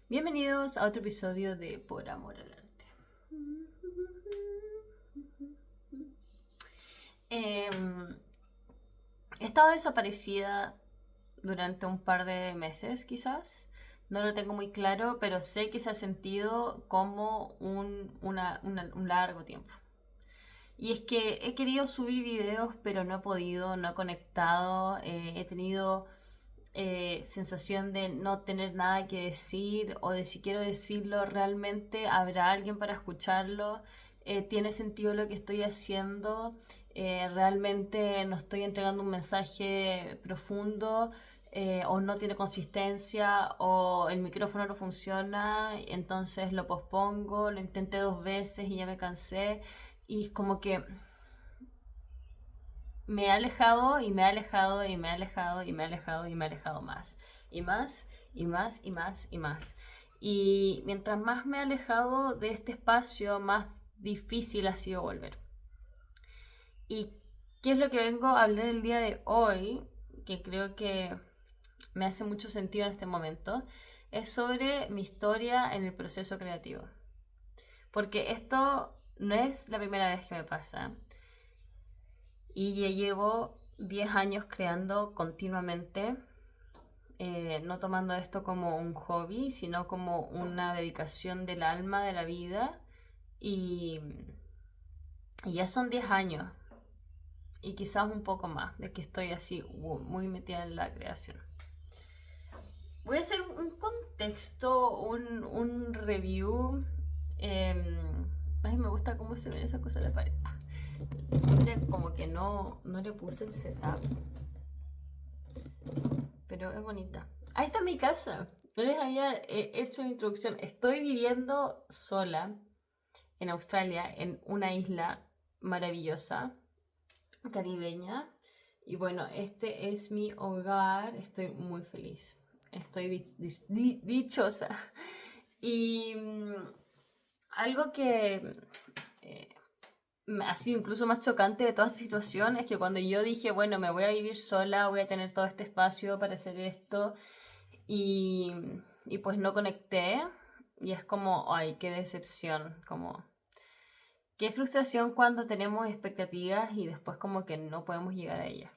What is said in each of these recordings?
Bienvenidos a otro episodio de Por Amor al Arte. Em, He estado desaparecida durante un par de meses, quizás. No lo tengo muy claro, pero sé que se ha sentido como un largo tiempo. Y es que he querido subir videos, pero no he podido, no he conectado. He tenido sensación de no tener nada que decir o de si quiero decirlo realmente habrá alguien para escucharlo. Tiene sentido lo que estoy haciendo. Realmente no estoy entregando un mensaje profundo. O no tiene consistencia o el micrófono no funciona, entonces lo pospongo, lo intenté 2 veces y ya me cansé y es como que me he alejado y me he alejado y me he alejado y me he alejado y me he alejado más. Y más y más y más y más. Y mientras más me he alejado de este espacio, más difícil ha sido volver. ¿Y qué es lo que vengo a hablar el día de hoy? Que creo que me hace mucho sentido en este momento. Es sobre mi historia en el proceso creativo. Porque esto no es la primera vez que me pasa. Y ya llevo 10 años creando continuamente, no tomando esto como un hobby, sino como una dedicación del alma, de la vida. Y, y ya son 10 años, y quizás un poco más, de que estoy así muy metida en la creación. Voy a hacer un contexto, un review. Ay, me gusta cómo se ven esas cosas en la pared. Como que no le puse el setup, pero es bonita. Ahí está mi casa. No les había hecho la introducción. Estoy viviendo sola en Australia, en una isla maravillosa, caribeña. Y bueno, este es mi hogar. Estoy muy feliz. Estoy dichosa. Y algo que eh, ha sido incluso más chocante de toda esta situación es que cuando yo dije, bueno, me voy a vivir sola, voy a tener todo este espacio para hacer esto, y, y pues no conecté, y es como, ay, qué decepción, como, qué frustración cuando tenemos expectativas y después como que no podemos llegar a ellas.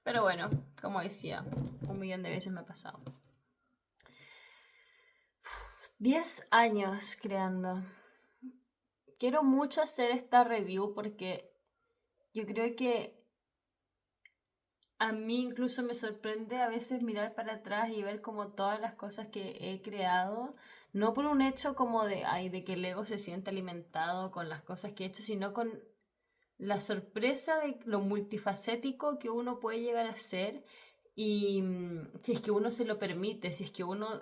Pero bueno, como decía, 1 millón de veces me ha pasado. 10 años creando. Quiero mucho hacer esta review porque yo creo que a mí incluso me sorprende a veces mirar para atrás y ver como todas las cosas que he creado, no por un hecho como de, ay, de que el ego se siente alimentado con las cosas que he hecho, sino con la sorpresa de lo multifacético que uno puede llegar a ser y si es que uno se lo permite, si es que uno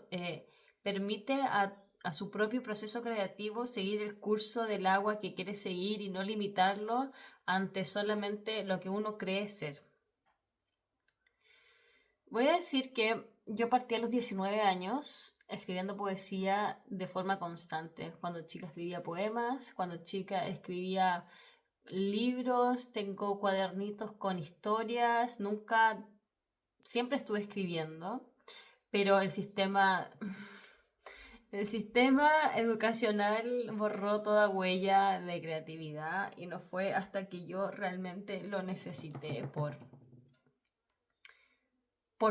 permite a su propio proceso creativo seguir el curso del agua que quiere seguir y no limitarlo ante solamente lo que uno cree ser. Voy a decir que yo partí a los 19 años escribiendo poesía de forma constante. Cuando chica escribía poemas, cuando chica escribía libros, tengo cuadernitos con historias, nunca, siempre estuve escribiendo, pero el sistema educacional borró toda huella de creatividad y no fue hasta que yo realmente lo necesité por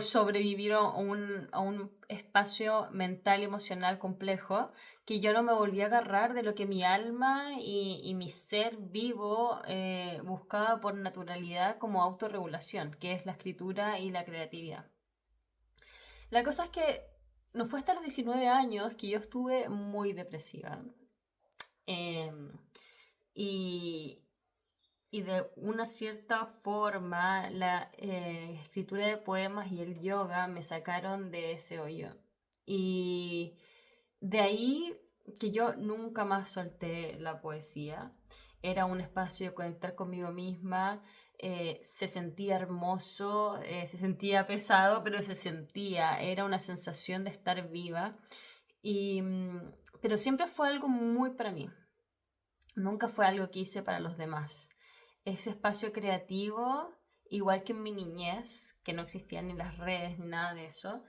sobrevivir a un espacio mental y emocional complejo, que yo no me volví a agarrar de lo que mi alma y mi ser vivo buscaba por naturalidad como autorregulación, que es la escritura y la creatividad. La cosa es que no fue hasta los 19 años que yo estuve muy depresiva. Em, y, y de una cierta forma la escritura de poemas y el yoga me sacaron de ese hoyo. Y de ahí que yo nunca más solté la poesía. Era un espacio de conectar conmigo misma. Se sentía hermoso, se sentía pesado, pero se sentía. Era una sensación de estar viva. Y, pero siempre fue algo muy para mí. Nunca fue algo que hice para los demás. Ese espacio creativo, igual que en mi niñez, que no existían ni las redes ni nada de eso,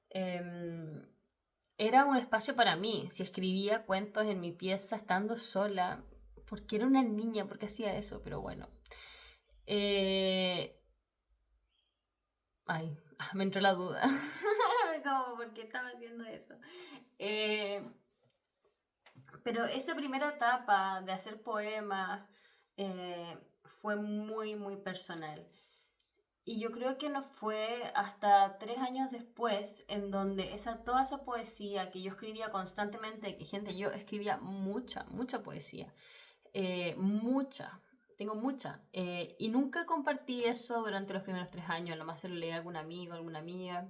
em, era un espacio para mí. Si escribía cuentos en mi pieza estando sola, porque era una niña, porque hacía eso, pero bueno. Eh, Ay, me entró la duda. Como, ¿por qué estaba haciendo eso? Eh, pero esa primera etapa de hacer poemas fue muy, muy personal. Y yo creo que no fue hasta 3 años después en donde toda esa poesía que yo escribía constantemente, que gente, yo escribía mucha, mucha poesía, mucha, tengo mucha, y nunca compartí eso durante los primeros 3 años, a lo más se lo leí a algún amigo, alguna amiga,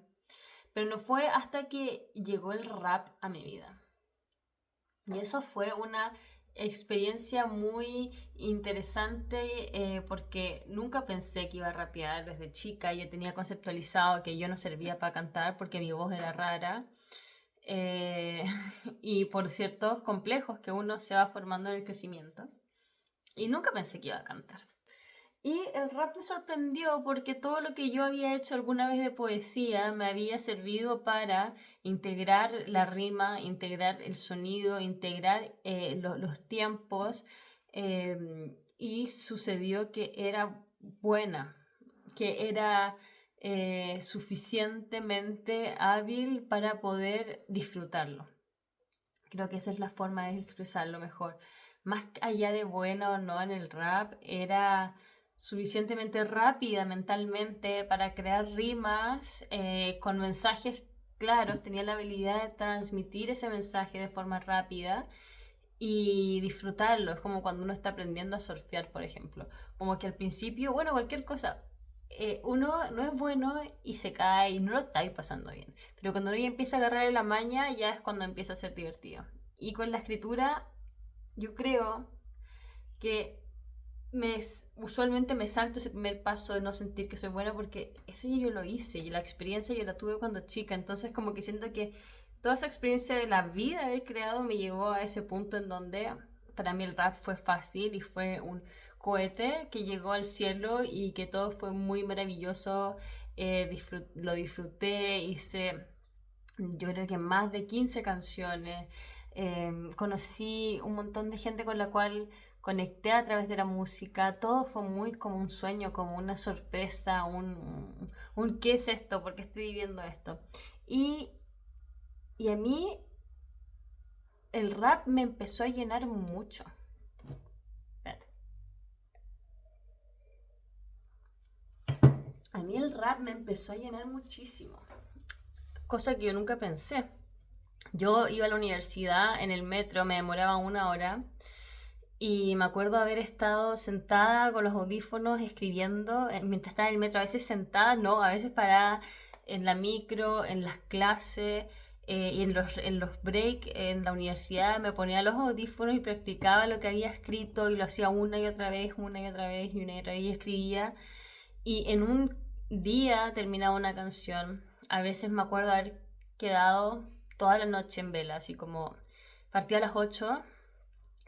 pero no fue hasta que llegó el rap a mi vida. Y eso fue una experiencia muy interesante porque nunca pensé que iba a rapear desde chica. Yo tenía conceptualizado que yo no servía para cantar porque mi voz era rara. eh, y por ciertos complejos que uno se va formando en el crecimiento. Y nunca pensé que iba a cantar. Y el rap me sorprendió porque todo lo que yo había hecho alguna vez de poesía me había servido para integrar la rima, integrar el sonido, integrar los tiempos. Y sucedió que era buena, que era suficientemente hábil para poder disfrutarlo. Creo que esa es la forma de expresarlo mejor. Más allá de bueno o no en el rap, era suficientemente rápida mentalmente para crear rimas con mensajes claros. Tenía la habilidad de transmitir ese mensaje de forma rápida y disfrutarlo. Es como cuando uno está aprendiendo a surfear, por ejemplo. Como que al principio, bueno, cualquier cosa, uno no es bueno y se cae y no lo está pasando bien. Pero cuando uno ya empieza a agarrar la maña, ya es cuando empieza a ser divertido. Y con la escritura, yo creo que usualmente me salto ese primer paso de no sentir que soy buena porque eso ya yo lo hice y la experiencia yo la tuve cuando chica. Entonces como que siento que toda esa experiencia de la vida haber creado me llevó a ese punto en donde para mí el rap fue fácil y fue un cohete que llegó al cielo y que todo fue muy maravilloso. Lo disfruté, hice yo creo que más de 15 canciones. Conocí un montón de gente con la cual conecté a través de la música. Todo fue muy como un sueño, como una sorpresa, un ¿qué es esto? ¿Por qué estoy viviendo esto? Y, y a mí el rap me empezó a llenar mucho. Espérate. A mí el rap me empezó a llenar muchísimo. Cosa que yo nunca pensé. Yo iba a la universidad en el metro, me demoraba 1 hora. Y me acuerdo haber estado sentada con los audífonos escribiendo mientras estaba en el metro, a veces sentada, no, a veces parada en la micro, en las clases y en los breaks en la universidad me ponía los audífonos y practicaba lo que había escrito y lo hacía una y otra vez, una y otra vez y una y otra vez y escribía. Y en un día terminaba una canción. A veces me acuerdo haber quedado toda la noche en vela, así como partía a las 8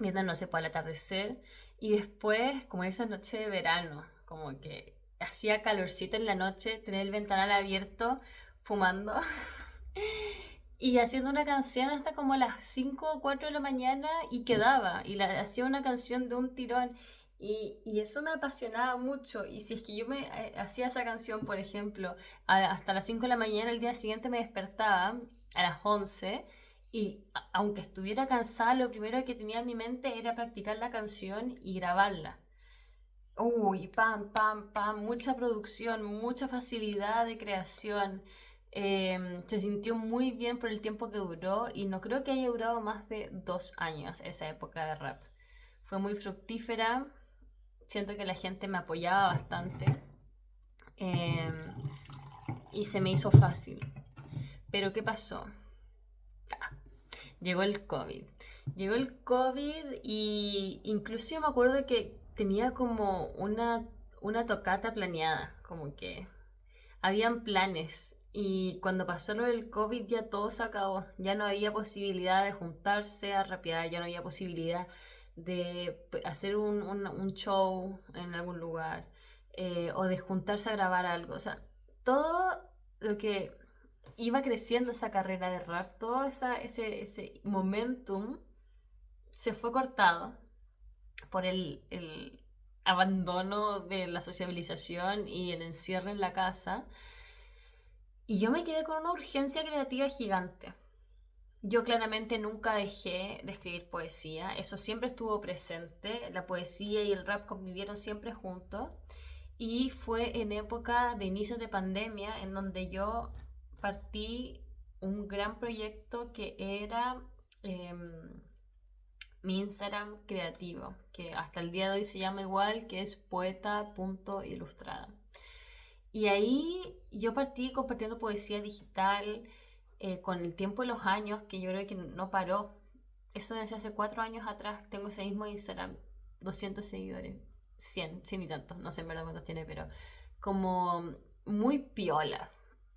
viendo, no sé, por el atardecer. Y después, como en esa noche de verano, como que hacía calorcito en la noche, tener el ventanal abierto, fumando y haciendo una canción hasta como a las 5 o 4 de la mañana y quedaba. Y hacía una canción de un tirón. Y eso me apasionaba mucho. Y si es que yo me hacía esa canción, por ejemplo, hasta las 5 de la mañana, el día siguiente me despertaba a las 11 y aunque estuviera cansada, lo primero que tenía en mi mente era practicar la canción y grabarla. Uy, pam, pam, pam, mucha producción, mucha facilidad de creación. Se sintió muy bien por el tiempo que duró y no creo que haya durado más de 2 años esa época de rap. Fue muy fructífera, siento que la gente me apoyaba bastante eh, y se me hizo fácil. Pero ¿qué pasó? Llegó el COVID. Llegó el COVID y incluso yo me acuerdo que tenía como una tocata planeada, como que habían planes. Y cuando pasó lo del COVID ya todo se acabó. Ya no había posibilidad de juntarse a rapear, ya no había posibilidad de hacer un show en algún lugar o de juntarse a grabar algo. O sea, todo lo que iba creciendo esa carrera de rap, todo ese momentum se fue cortado por el abandono de la sociabilización y el encierro en la casa. Y yo me quedé con una urgencia creativa gigante. Yo claramente nunca dejé de escribir poesía, eso siempre estuvo presente, la poesía y el rap convivieron siempre juntos y fue en época de inicios de pandemia en donde yo partí un gran proyecto que era mi Instagram creativo, que hasta el día de hoy se llama igual, que es poeta.ilustrada. Y ahí yo partí compartiendo poesía digital con el tiempo y los años, que yo creo que no paró. Eso desde hace 4 años atrás, tengo ese mismo Instagram, 200 seguidores, 100 y tantos, no sé en verdad cuántos tiene, pero como muy piola.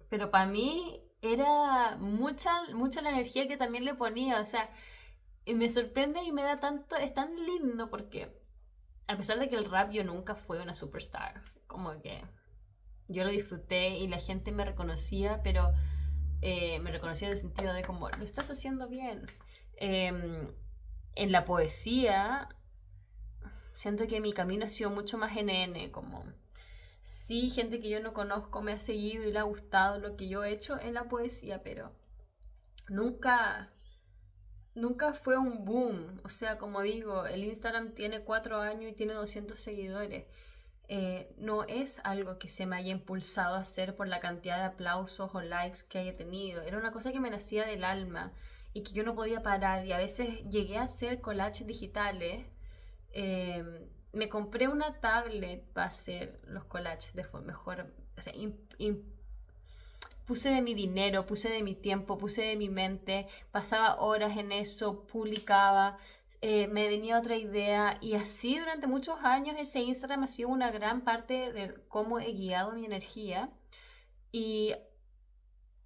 Pero para mí era mucha la energía que también le ponía, o sea, y me sorprende y me da tanto, es tan lindo porque a pesar de que el rap yo nunca fui una superstar, como que yo lo disfruté y la gente me reconocía, pero me reconocía en el sentido de como, lo estás haciendo bien. En la poesía, siento que mi camino ha sido mucho más NN, como, sí, gente que yo no conozco me ha seguido y le ha gustado lo que yo he hecho en la poesía, pero nunca, nunca fue un boom. O sea, como digo, el Instagram tiene 4 años y tiene 200 seguidores. No es algo que se me haya impulsado a hacer por la cantidad de aplausos o likes que haya tenido. Era una cosa que me nacía del alma y que yo no podía parar. Y a veces llegué a hacer collages digitales. Me compré una tablet para hacer los collages de forma mejor. O sea, puse de mi dinero, puse de mi tiempo, puse de mi mente, pasaba horas en eso, publicaba, me venía otra idea y así durante muchos años ese Instagram ha sido una gran parte de cómo he guiado mi energía y,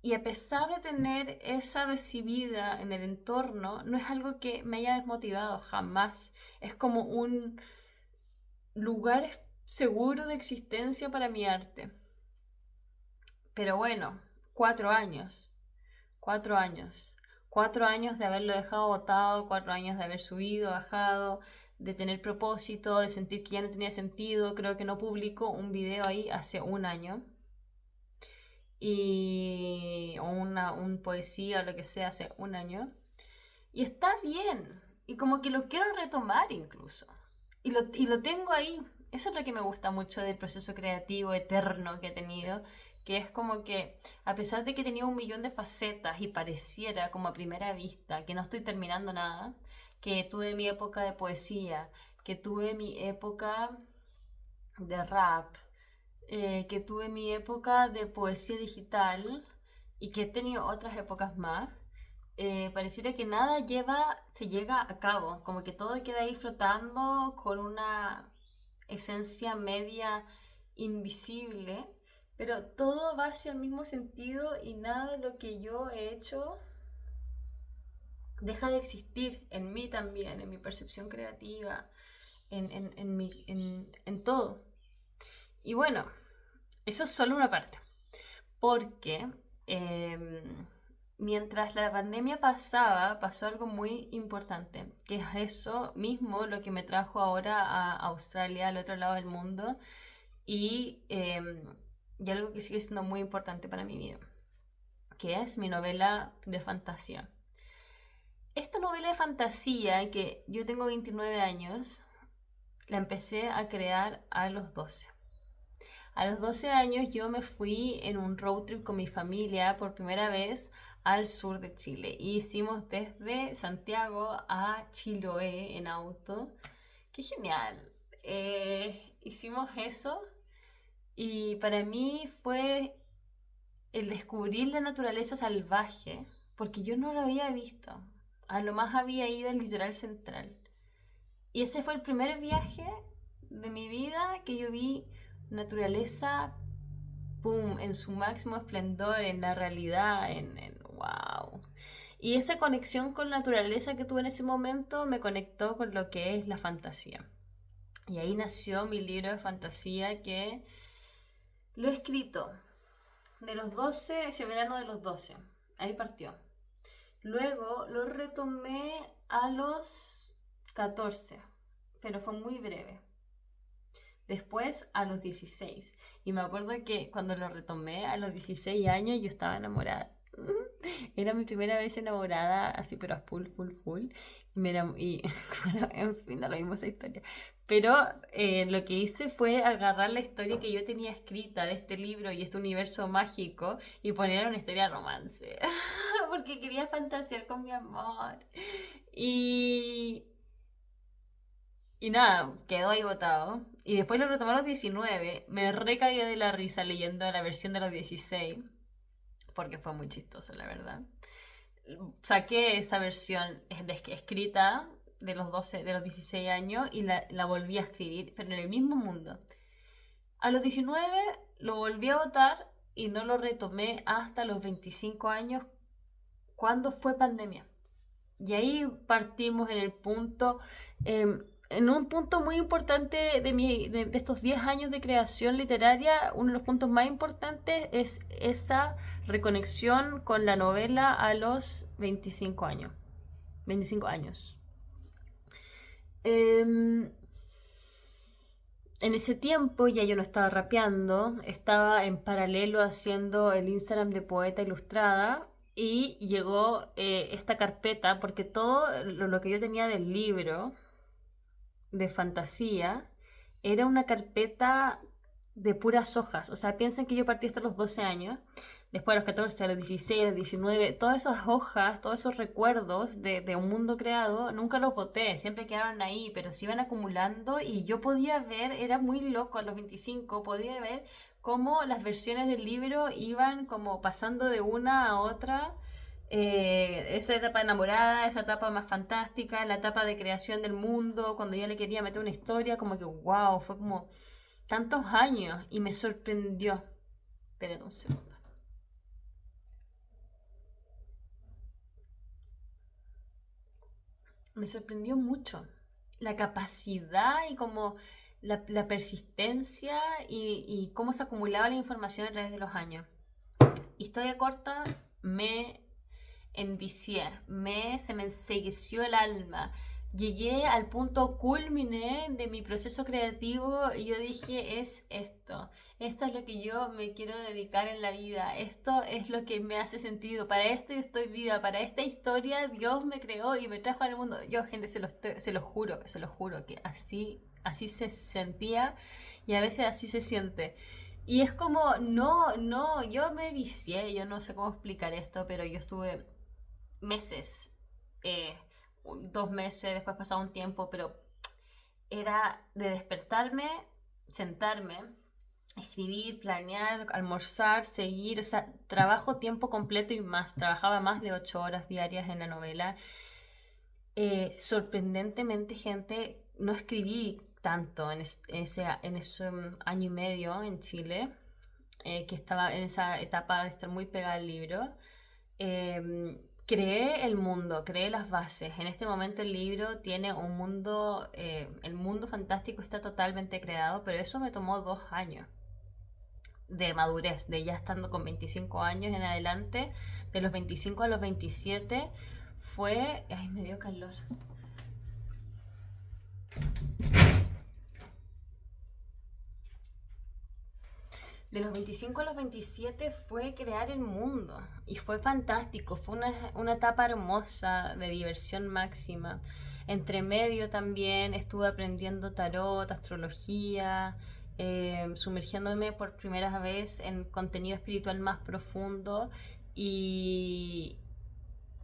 y a pesar de tener esa recibida en el entorno, no es algo que me haya desmotivado jamás, es como un lugar seguro de existencia para mi arte. Pero bueno, 4 años. 4 años. 4 años de haberlo dejado botado, 4 años de haber subido, bajado, de tener propósito, de sentir que ya no tenía sentido. Creo que no publico un video ahí hace un año. O un poesía o lo que sea hace un año. Y está bien. Y como que lo quiero retomar incluso. Y lo tengo ahí. Eso es lo que me gusta mucho del proceso creativo eterno que he tenido, que es como que a pesar de que tenía 1 millón de facetas y pareciera como a primera vista que no estoy terminando nada, que tuve mi época de poesía, que tuve mi época de rap, que tuve mi época de poesía digital y que he tenido otras épocas más, pareciera que nada se llega a cabo, como que todo queda ahí flotando con una esencia media invisible, pero todo va hacia el mismo sentido y nada de lo que yo he hecho deja de existir en mí también, en mi percepción creativa, en todo. Y bueno, eso es solo una parte, porque mientras la pandemia pasaba, pasó algo muy importante, que es eso mismo lo que me trajo ahora a Australia, al otro lado del mundo, y algo que sigue siendo muy importante para mi vida, que es mi novela de fantasía. Esta novela de fantasía, que yo tengo 29 años, la empecé a crear a los 12. A los 12 años yo me fui en un road trip con mi familia por primera vez al sur de Chile. Y hicimos desde Santiago a Chiloé en auto. ¡Qué genial! Hicimos eso y para mí fue el descubrir la naturaleza salvaje, porque yo no lo había visto. A lo más había ido al litoral central. Y ese fue el primer viaje de mi vida que yo vi naturaleza, boom, en su máximo esplendor, en la realidad, wow. Y esa conexión con la naturaleza que tuve en ese momento me conectó con lo que es la fantasía. Y ahí nació mi libro de fantasía que lo he escrito de los 12, ese verano de los 12. Ahí partió. Luego lo retomé a los 14, pero fue muy breve. Después a los 16. Y me acuerdo que cuando lo retomé a los 16 años yo estaba enamorada. Era mi primera vez enamorada, así, pero a full, full, full. Y bueno, en fin, da lo mismo esa historia. Pero lo que hice fue agarrar la historia que yo tenía escrita de este libro y este universo mágico y poner una historia de romance. Porque quería fantasear con mi amor. Y, y nada, quedó ahí botado. Y después lo retomé a los 19. Me recagué de la risa leyendo la versión de los 16. Porque fue muy chistoso, la verdad. Saqué esa versión escrita de los 12, de los 16 años y la volví a escribir, pero en el mismo mundo. A los 19 lo volví a votar y no lo retomé hasta los 25 años, cuando fue pandemia. Y ahí partimos en el punto, en un punto muy importante de estos 10 años de creación literaria. Uno de los puntos más importantes es esa reconexión con la novela a los 25 años. 25 años. En ese tiempo ya yo no estaba rapeando, estaba en paralelo haciendo el Instagram de Poeta Ilustrada y llegó esta carpeta porque todo lo que yo tenía del libro de fantasía era una carpeta de puras hojas. O sea, piensen que yo partí hasta los 12 años, después a los 14, a los 16, a los 19, todas esas hojas, todos esos recuerdos de un mundo creado, nunca los boté, siempre quedaron ahí, pero se iban acumulando y yo podía ver, era muy loco a los 25, podía ver cómo las versiones del libro iban como pasando de una a otra. Esa etapa enamorada, esa etapa más fantástica, la etapa de creación del mundo, cuando yo le quería meter una historia, como que wow, fue como tantos años y me sorprendió. Esperen un segundo. Me sorprendió mucho la capacidad y como la persistencia y cómo se acumulaba la información a través de los años. Historia corta, me envicié, se me ensegueció el alma. Llegué al punto culmine de mi proceso creativo y yo dije, es esto es lo que yo me quiero dedicar en la vida, esto es lo que me hace sentido, para esto yo estoy viva, para esta historia Dios me creó y me trajo al mundo. Yo, gente, se lo juro, que así se sentía y a veces así se siente. Y es como, no, yo me vicié, yo no sé cómo explicar esto, pero yo estuve meses, 2 meses, después pasaba un tiempo, pero era de despertarme, sentarme, escribir, planear, almorzar, seguir, o sea, trabajo tiempo completo y más, trabajaba más de 8 horas diarias en la novela. Sorprendentemente, gente, no escribí tanto en ese año y medio en Chile, que estaba en esa etapa de estar muy pegada al libro. Creé el mundo, creé las bases. En este momento el libro tiene un mundo, el mundo fantástico está totalmente creado, pero eso me tomó 2 años de madurez, de ya estando con 25 años en adelante, de los 25 a los 27, fue... Ay, me dio calor. De los 25 a los 27 fue crear el mundo y fue fantástico, fue una etapa hermosa de diversión máxima. Entre medio también estuve aprendiendo tarot, astrología, sumergiéndome por primera vez en contenido espiritual más profundo y,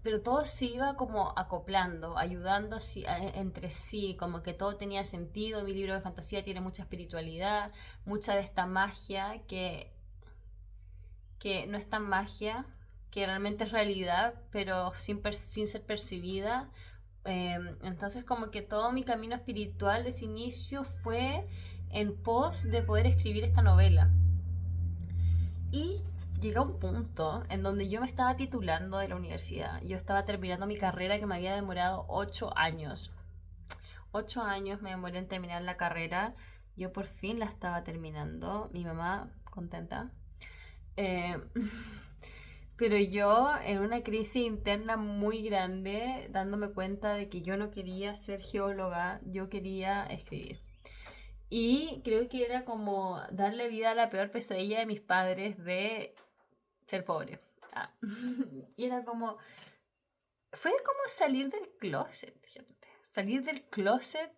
pero todo se iba como acoplando, ayudando entre sí, como que todo tenía sentido. Mi libro de fantasía tiene mucha espiritualidad, mucha de esta magia que no es tan magia, que realmente es realidad, pero sin ser percibida. Entonces como que todo mi camino espiritual de ese inicio fue en pos de poder escribir esta novela. Y llegué a un punto en donde yo me estaba titulando de la universidad. Yo estaba terminando mi carrera que me había demorado 8 años. 8 años me demoré en terminar la carrera. Yo por fin la estaba terminando. Mi mamá contenta. Eh, pero yo en una crisis interna muy grande, dándome cuenta de que yo no quería ser geóloga, yo quería escribir. Y creo que era como darle vida a la peor pesadilla de mis padres de ser pobre. Ah. Y era como, fue como salir del closet, gente. Salir del closet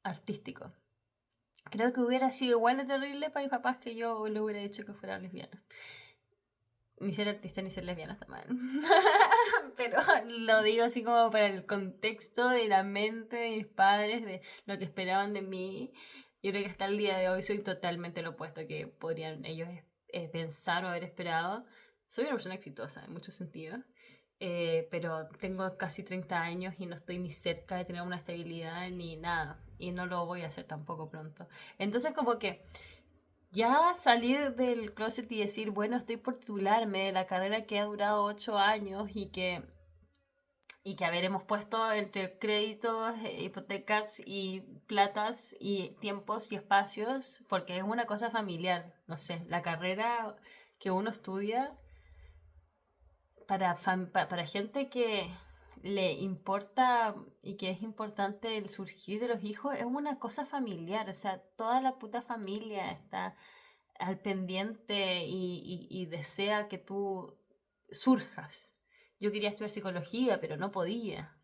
artístico. Creo que hubiera sido igual de terrible para mis papás que yo le hubiera dicho que fuera lesbiana. Ni ser artista ni ser lesbiana está mal. Pero lo digo así como para el contexto de la mente de mis padres, de lo que esperaban de mí. Yo creo que hasta el día de hoy soy totalmente lo opuesto que podrían ellos pensar o haber esperado. Soy una persona exitosa en muchos sentidos, pero tengo casi 30 años y no estoy ni cerca de tener una estabilidad ni nada. Y no lo voy a hacer tampoco pronto. Entonces como que ya salir del closet y decir, bueno, estoy por titularme de la carrera que ha durado 8 años y que a ver, hemos puesto entre créditos, hipotecas y platas y tiempos y espacios, porque es una cosa familiar, no sé, la carrera que uno estudia para gente que le importa y que es importante el surgir de los hijos, es una cosa familiar, o sea, toda la puta familia está al pendiente y desea que tú surjas. Yo quería estudiar psicología, pero no podía.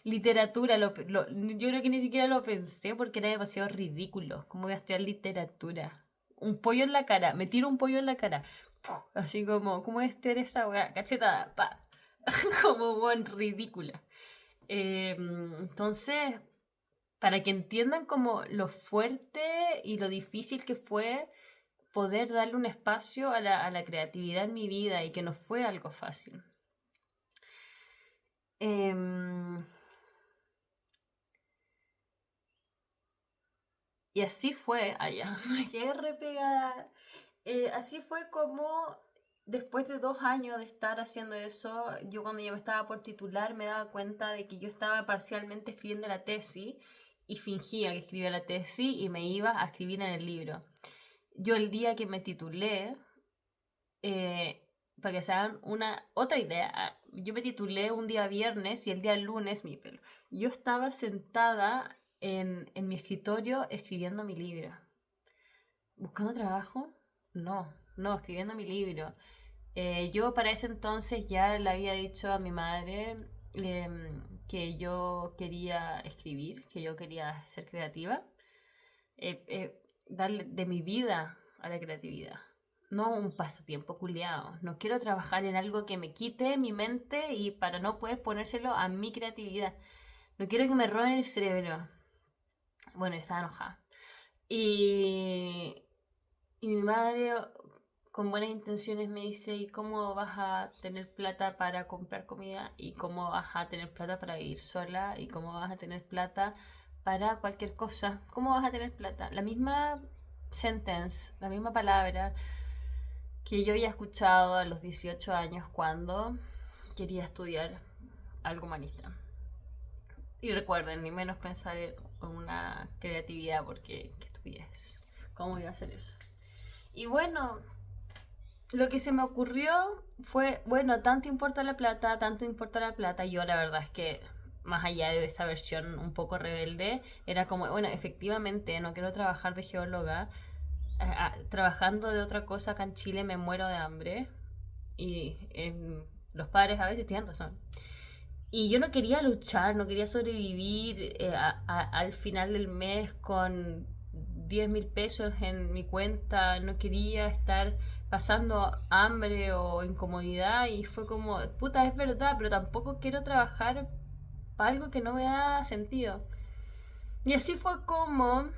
Literatura, yo creo que ni siquiera lo pensé porque era demasiado ridículo. ¿Cómo voy a estudiar literatura? Un pollo en la cara, me tiro un pollo en la cara. ¡Puf! Así como, ¿cómo voy a estudiar esa weá? Cachetada, pa. Como buen ridícula. Entonces, para que entiendan como lo fuerte y lo difícil que fue poder darle un espacio a la creatividad en mi vida y que no fue algo fácil. Em, y así fue, allá, me quedé repegada. Así fue como después de 2 años de estar haciendo eso, yo cuando ya me estaba por titular me daba cuenta de que yo estaba parcialmente escribiendo la tesis y fingía que escribía la tesis y me iba a escribir en el libro. Yo el día que me titulé, eh, para que se hagan una otra idea, yo me titulé un día viernes y el día lunes, yo estaba sentada en mi escritorio escribiendo mi libro. ¿Buscando trabajo? No, no, escribiendo mi libro. Yo para ese entonces ya le había dicho a mi madre que yo quería escribir, que yo quería ser creativa, darle de mi vida a la creatividad. No un pasatiempo culiado. No quiero trabajar en algo que me quite mi mente y para no poder ponérselo a mi creatividad. No quiero que me roben el cerebro. Bueno, yo estaba enojada. Y mi madre, con buenas intenciones, me dice, ¿y cómo vas a tener plata para comprar comida? ¿Y cómo vas a tener plata para vivir sola? ¿Y cómo vas a tener plata para cualquier cosa? ¿Cómo vas a tener plata? La misma sentence, la misma palabra que yo había escuchado a los 18 años cuando quería estudiar algo humanista. Y recuerden, ni menos pensar en una creatividad porque qué estupidez. ¿Cómo iba a hacer eso? Y bueno, lo que se me ocurrió fue, bueno, tanto importa la plata, tanto importa la plata. Yo la verdad es que más allá de esa versión un poco rebelde, era como, bueno, efectivamente no quiero trabajar de geóloga. Trabajando de otra cosa acá en Chile me muero de hambre. Y los padres a veces tienen razón. Y yo no quería luchar, no quería sobrevivir al final del mes con 10.000 pesos en mi cuenta, no quería estar pasando hambre o incomodidad y fue como, puta, es verdad, pero tampoco quiero trabajar para algo que no me da sentido. Y así fue como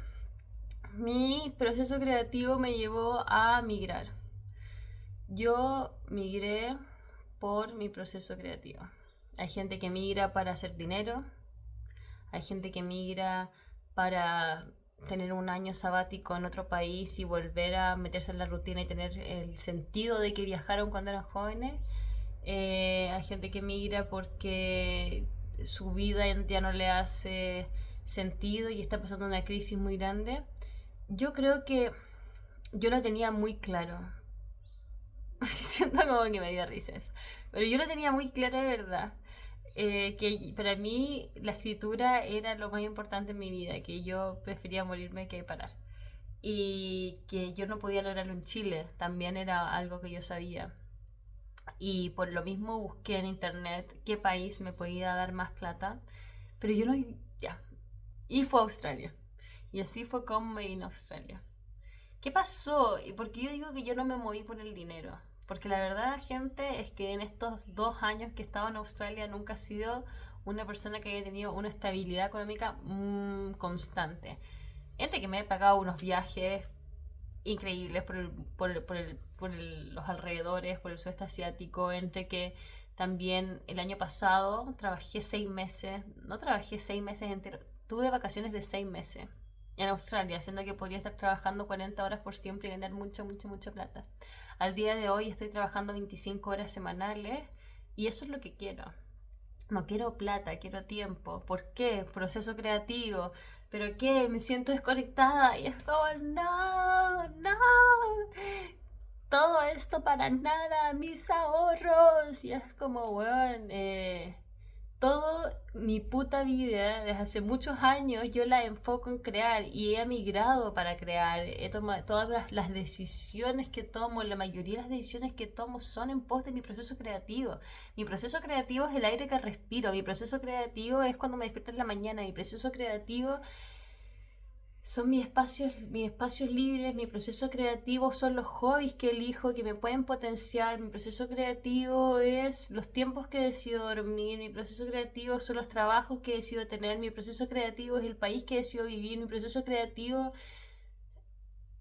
mi proceso creativo me llevó a migrar. Yo migré por mi proceso creativo. Hay gente que migra para hacer dinero, hay gente que migra para tener un año sabático en otro país y volver a meterse en la rutina y tener el sentido de que viajaron cuando eran jóvenes. Hay gente que migra porque su vida ya no le hace sentido y está pasando una crisis muy grande. Yo creo que yo lo tenía muy claro. Siento como que me dio risa eso. Pero yo lo tenía muy clara, de verdad. Que para mí la escritura era lo más importante en mi vida, que yo prefería morirme que parar. Y que yo no podía lograrlo en Chile, también era algo que yo sabía. Y por lo mismo busqué en internet qué país me podía dar más plata, pero yo no... Ya. Y fue Australia. Y así fue como me vine a Australia. ¿Qué pasó? Y porque yo digo que yo no me moví por el dinero. Porque la verdad, gente, es que en estos 2 años que he estado en Australia nunca he sido una persona que haya tenido una estabilidad económica constante. Entre que me he pagado unos viajes increíbles por los alrededores, por el sudeste asiático, entre que también el año pasado trabajé 6 meses, no trabajé 6 meses enteros, tuve vacaciones de 6 meses en Australia, siendo que podría estar trabajando 40 horas por siempre y ganar mucha, mucha, mucha plata. Al día de hoy estoy trabajando 25 horas semanales y eso es lo que quiero. No quiero plata, quiero tiempo. ¿Por qué? Proceso creativo. ¿Pero qué? Me siento desconectada y es como, no, no. Todo esto para nada, mis ahorros. Y es como, bueno, todo mi puta vida, desde hace muchos años, yo la enfoco en crear y he migrado para crear. He tomado todas las decisiones que tomo, la mayoría de las decisiones que tomo son en pos de mi proceso creativo. Mi proceso creativo es el aire que respiro, mi proceso creativo es cuando me despierto en la mañana, mi proceso creativo son mis espacios libres, mi proceso creativo son los hobbies que elijo que me pueden potenciar, mi proceso creativo es los tiempos que decido dormir, mi proceso creativo son los trabajos que decido tener, mi proceso creativo es el país que decido vivir, mi proceso creativo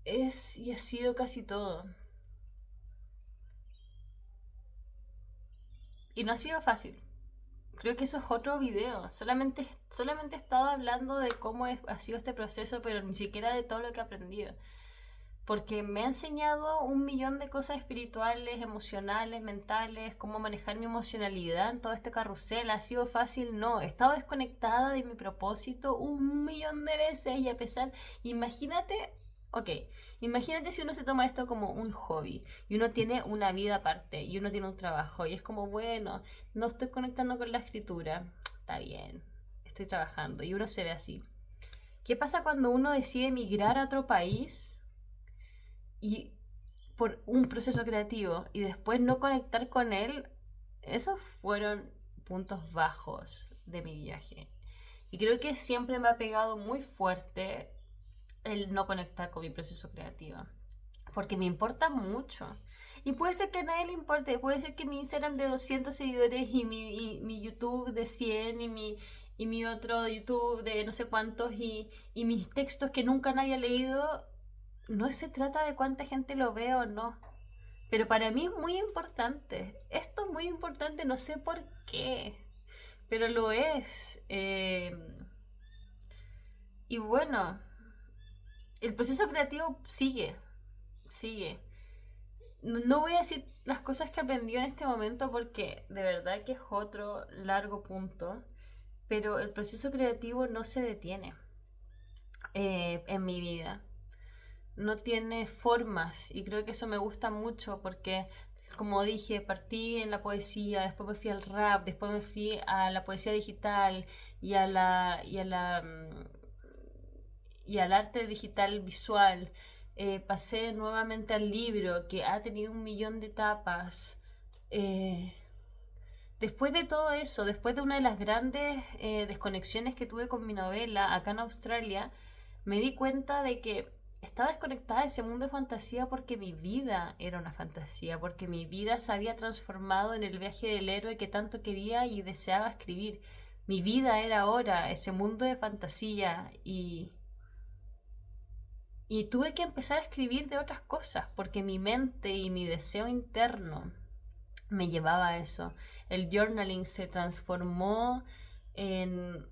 es y ha sido casi todo. Y no ha sido fácil. Creo que eso es otro video. Solamente he estado hablando de cómo ha sido este proceso, pero ni siquiera de todo lo que he aprendido. Porque me ha enseñado un millón de cosas espirituales, emocionales, mentales, cómo manejar mi emocionalidad en todo este carrusel. ¿Ha sido fácil? No. He estado desconectada de mi propósito un millón de veces y a pesar, imagínate, ok, imagínate si uno se toma esto como un hobby y uno tiene una vida aparte y uno tiene un trabajo y es como, bueno, no estoy conectando con la escritura, está bien, estoy trabajando y uno se ve así. ¿Qué pasa cuando uno decide emigrar a otro país y por un proceso creativo y después no conectar con él? Esos fueron puntos bajos de mi viaje. Y creo que siempre me ha pegado muy fuerte el no conectar con mi proceso creativo. Porque me importa mucho. Y puede ser que a nadie le importe. Puede ser que mi Instagram de 200 seguidores y mi YouTube de 100 y mi otro YouTube de no sé cuántos y mis textos que nunca nadie ha leído, no se trata de cuánta gente lo ve o no. Pero para mí es muy importante. Esto es muy importante, no sé por qué. Pero lo es. Y bueno, el proceso creativo sigue. No voy a decir las cosas que aprendí en este momento porque de verdad que es otro largo punto, pero el proceso creativo no se detiene en mi vida. No tiene formas y creo que eso me gusta mucho porque, como dije, partí en la poesía, después me fui al rap, después me fui a la poesía digital y al arte digital visual. Pasé nuevamente al libro que ha tenido un millón de etapas. Eh, Después de todo eso, después de una de las grandes desconexiones que tuve con mi novela acá en Australia, me di cuenta de que estaba desconectada de ese mundo de fantasía porque mi vida era una fantasía, porque mi vida se había transformado en el viaje del héroe que tanto quería y deseaba escribir. Mi vida era ahora ese mundo de fantasía y tuve que empezar a escribir de otras cosas porque mi mente y mi deseo interno me llevaba a eso. El journaling se transformó en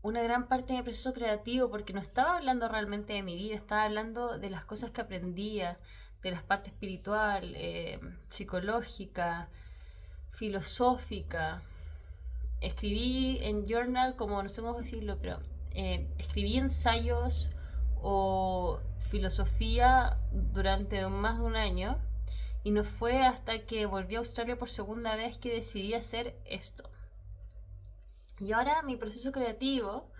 una gran parte de mi proceso creativo porque no estaba hablando realmente de mi vida, estaba hablando de las cosas que aprendía, de la parte espiritual, psicológica, filosófica. Escribí en journal, como no sé cómo decirlo, pero escribí ensayos o filosofía durante más de un año Y no fue hasta que volví a Australia por segunda vez que decidí hacer esto. Y ahora mi proceso creativo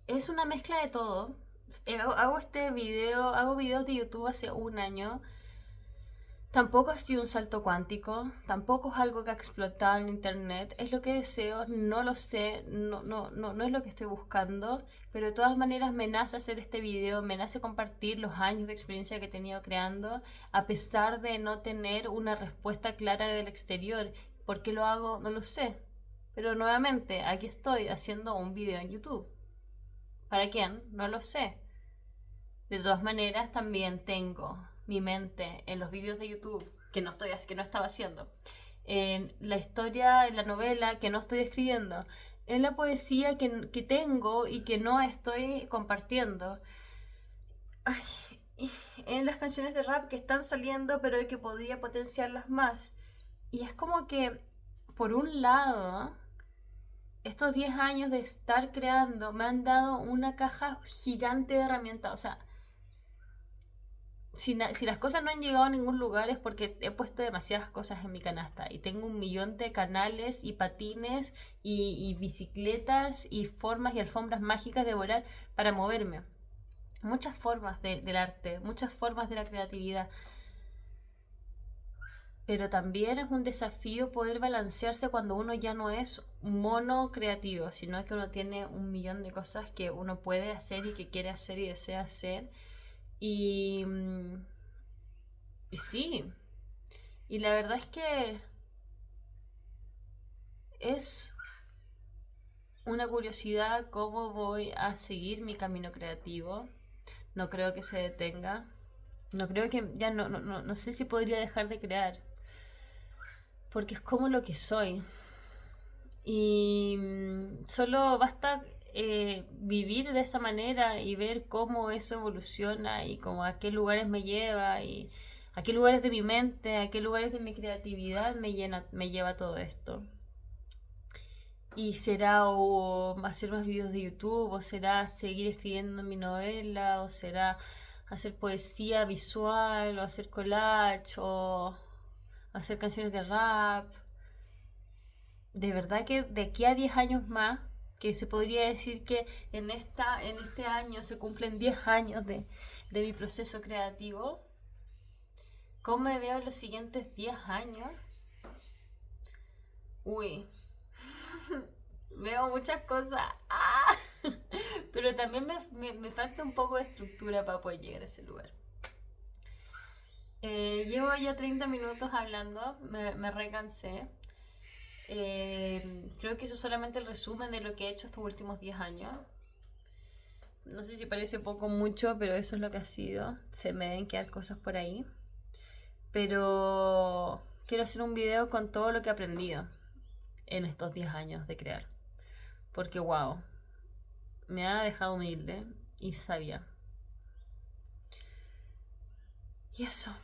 es una mezcla de todo. Hago este video, hago videos de YouTube hace un año. Tampoco ha sido un salto cuántico, tampoco es algo que ha explotado en internet, es lo que deseo, no lo sé, no es lo que estoy buscando, pero de todas maneras me nace hacer este video, me nace compartir los años de experiencia que he tenido creando, a pesar de no tener una respuesta clara del exterior. ¿Por qué lo hago? No lo sé. Pero nuevamente, aquí estoy haciendo un video en YouTube. ¿Para quién? No lo sé. De todas maneras, también tengo mi mente en los vídeos de YouTube que no estaba haciendo, en la historia, en la novela que no estoy escribiendo, en la poesía que tengo y que no estoy compartiendo. Ay, en las canciones de rap que están saliendo pero que podría potenciarlas más. Y es como que, por un lado, estos 10 años de estar creando me han dado una caja gigante de herramientas. O sea, si las cosas no han llegado a ningún lugar es porque he puesto demasiadas cosas en mi canasta y tengo 1 millón de canales y patines y bicicletas y formas y alfombras mágicas de volar para moverme. Muchas formas del arte, muchas formas de la creatividad. Pero también es un desafío poder balancearse cuando uno ya no es mono creativo, sino que uno tiene 1 millón de cosas que uno puede hacer y que quiere hacer y desea hacer. Y sí, y la verdad es que es una curiosidad cómo voy a seguir mi camino creativo. No creo que se detenga. No creo que ya no sé si podría dejar de crear. Porque es como lo que soy. Y solo basta vivir de esa manera y ver cómo eso evoluciona y cómo a qué lugares me lleva y a qué lugares de mi mente, a qué lugares de mi creatividad me lleva todo esto. Y será o hacer más videos de YouTube, o será seguir escribiendo mi novela, o será hacer poesía visual, o hacer collage, o hacer canciones de rap. De verdad que de aquí a 10 años más, que se podría decir que en este año se cumplen 10 años de mi proceso creativo. ¿Cómo me veo en los siguientes 10 años? Uy, veo muchas cosas. ¡Ah! Pero también me falta un poco de estructura para poder llegar a ese lugar. Llevo ya 30 minutos hablando, me recansé. Creo que eso es solamente el resumen de lo que he hecho estos últimos 10 años. No sé si parece poco o mucho, pero eso es lo que ha sido. Se me deben quedar cosas por ahí. Pero quiero hacer un video con todo lo que he aprendido en estos 10 años de crear. Porque wow, me ha dejado humilde y sabia. Y eso.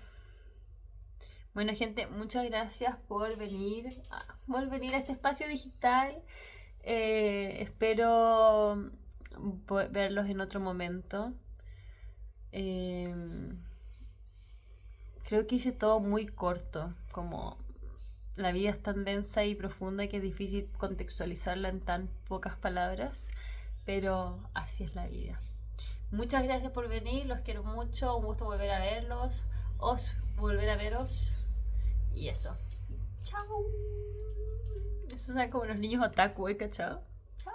Bueno, gente, muchas gracias por venir a este espacio digital. Espero verlos en otro momento. Creo que hice todo muy corto, como la vida es tan densa y profunda que es difícil contextualizarla en tan pocas palabras, pero así es la vida. Muchas gracias por venir, los quiero mucho, un gusto volver a verlos, volver a veros, y eso. Chao. Eso suena como los niños otaku, ¿cachao? Chao.